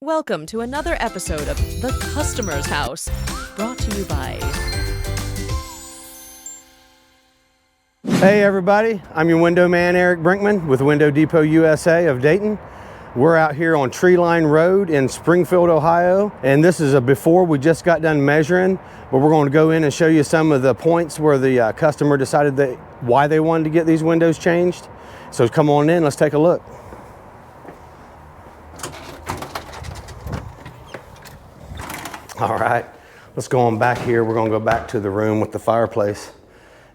Welcome to another episode of The Customer's House, brought to you by... Hey everybody, I'm your window man Eric Brinkman with Window Depot USA of Dayton. We're out here on Tree Line Road in Springfield, Ohio, and this is a before. We just got done measuring, but we're going to go in and show you some of the points where the customer decided why they wanted to get these windows changed. So come on in, let's take a look. All right, let's go on back here. We're going to go back to the room with the fireplace.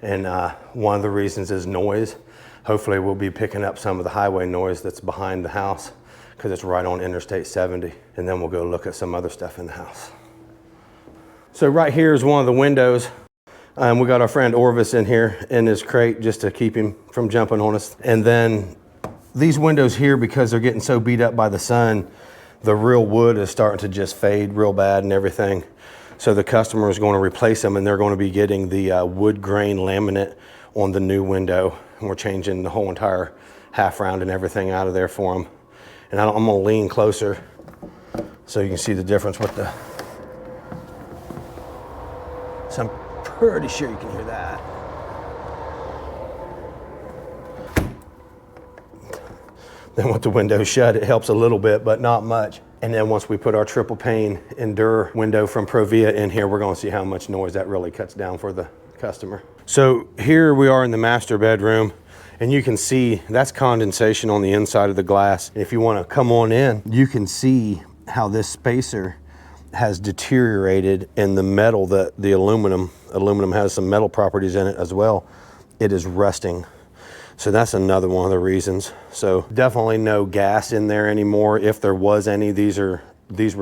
And one of the reasons is noise. Hopefully we'll be picking up some of the highway noise that's behind the house because it's right on Interstate 70. And then we'll go look at some other stuff in the house. So right here is one of the windows. We got our friend Orvis in here in his crate just to keep him from jumping on us. And then these windows here, because they're getting so beat up by the sun, the real wood is starting to just fade real bad and everything. So the customer is going to replace them, and they're going to be getting the wood grain laminate on the new window. And we're changing the whole entire half round and everything out of there for them. And I'm going to lean closer so you can see the difference with the... So I'm pretty sure you can hear that. Then with the window shut, it helps a little bit, but not much. And then once we put our triple pane Endure window from Provia in here, we're gonna see how much noise that really cuts down for the customer. So here we are in the master bedroom, and you can see that's condensation on the inside of the glass. If you wanna come on in, you can see how this spacer has deteriorated in the metal, that the aluminum has some metal properties in it as well. It is rusting. So that's another one of the reasons. So definitely no gas in there anymore. If there was any, these were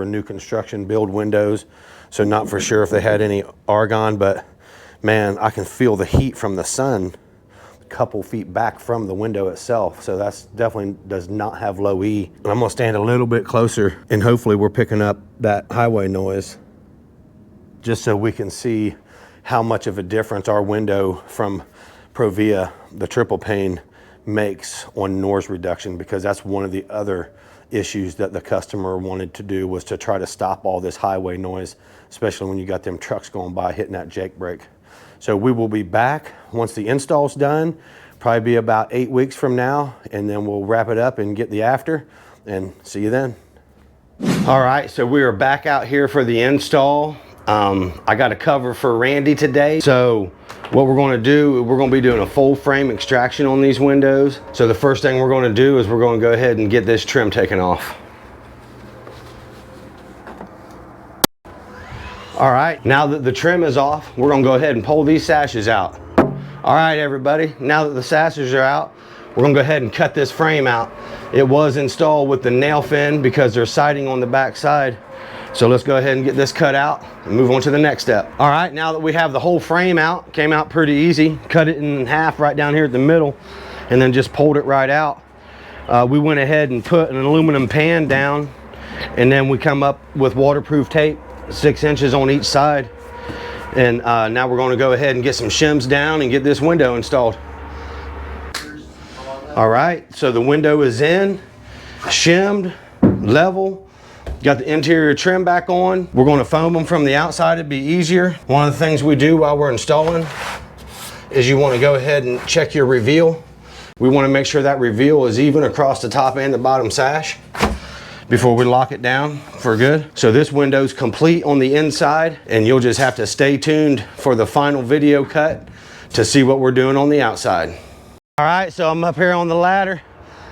new construction build windows. So not for sure if they had any argon, but man, I can feel the heat from the sun a couple feet back from the window itself. So that's definitely does not have low E. And I'm gonna stand a little bit closer and hopefully we're picking up that highway noise just so we can see how much of a difference our window from Provia, the triple pane, makes on noise reduction, because that's one of the other issues that the customer wanted to do, was to try to stop all this highway noise, especially when you got them trucks going by hitting that Jake brake. So we will be back once the install's done, probably be about 8 weeks from now, and then we'll wrap it up and get the after, and see you then. All right, so we are back out here for the install. I got a cover for Randy today. So what we're going to do, we're going to be doing a full frame extraction on these windows. So the first thing we're going to do is we're going to go ahead and get this trim taken off. All right, now that the trim is off, we're going to go ahead and pull these sashes out. All right, everybody, now that the sashes are out, we're going to go ahead and cut this frame out. It was installed with the nail fin because there's siding on the back side. So let's go ahead and get this cut out and move on to the next step. All right, now that we have the whole frame out, came out pretty easy, cut it in half right down here at the middle, and then just pulled it right out. We went ahead and put an aluminum pan down, and then we come up with waterproof tape, 6 inches on each side. And now we're gonna go ahead and get some shims down and get this window installed. All right, so the window is in, shimmed, level. Got the interior trim back on. We're going to foam them from the outside. It'd be easier. One of the things we do while we're installing is you want to go ahead and check your reveal. We want to make sure that reveal is even across the top and the bottom sash before we lock it down for good. So this window's complete on the inside, and you'll just have to stay tuned for the final video cut to see what we're doing on the outside. All right, so I'm up here on the ladder.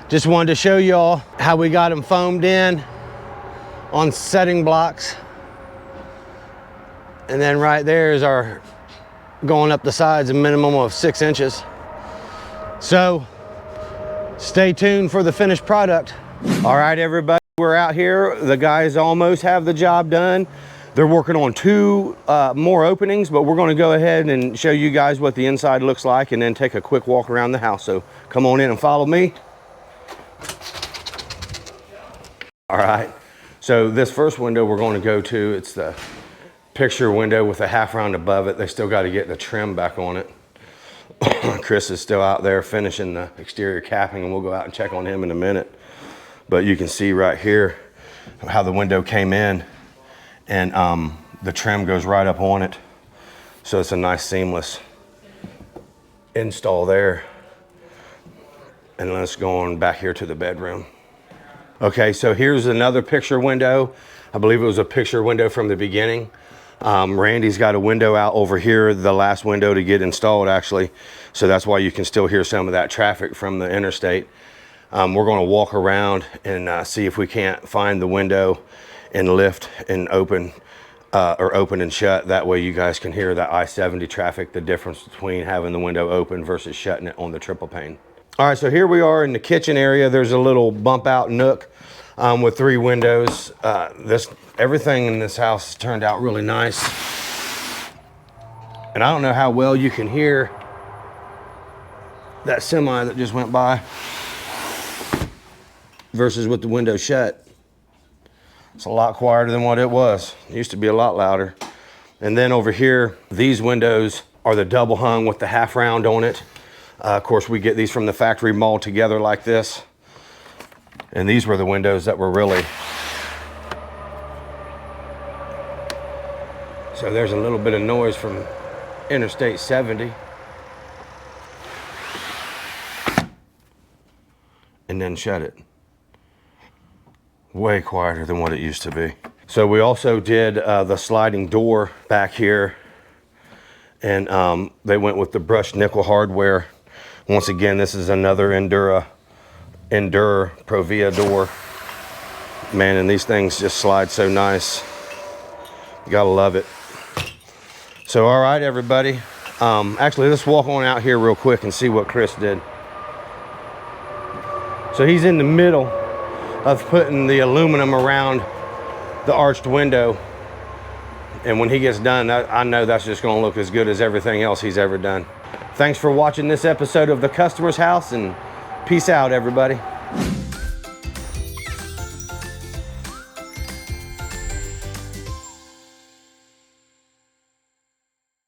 Just wanted to show y'all how we got them foamed in on setting blocks. And then right there is our going up the sides, a minimum of 6 inches. So stay tuned for the finished product. All right, everybody, we're out here. The guys almost have the job done. They're working on 2 more openings, but we're going to go ahead and show you guys what the inside looks like and then take a quick walk around the house. So come on in and follow me. All right. So this first window we're going to go to, it's the picture window with a half round above it. They still got to get the trim back on it. Chris is still out there finishing the exterior capping, and we'll go out and check on him in a minute. But you can see right here, how the window came in, and the trim goes right up on it. So it's a nice seamless install there. And let's go on back here to the bedroom. Okay, so here's another picture window. I believe it was a picture window from the beginning. Randy's got a window out over here, the last window to get installed actually. So that's why you can still hear some of that traffic from the interstate. We're gonna walk around and see if we can't find the window and lift and open, or open and shut. That way you guys can hear that I-70 traffic, the difference between having the window open versus shutting it on the triple pane. All right, so here we are in the kitchen area. There's a little bump out nook with 3 windows. Everything in this house turned out really nice. And I don't know how well you can hear that semi that just went by versus with the window shut. It's a lot quieter than what it was. It used to be a lot louder. And then over here, these windows are the double hung with the half round on it. Of course, we get these from the factory molded together like this. And these were the windows that were really... So there's a little bit of noise from Interstate 70. And then shut it. Way quieter than what it used to be. So we also did the sliding door back here. And they went with the brushed nickel hardware. Once again, this is another Endura Provia door. Man, and these things just slide so nice. You gotta love it. So, all right, everybody. Actually, let's walk on out here real quick and see what Chris did. So he's in the middle of putting the aluminum around the arched window. And when he gets done, I know that's just gonna look as good as everything else he's ever done. Thanks for watching this episode of The Customer's House, and peace out, everybody.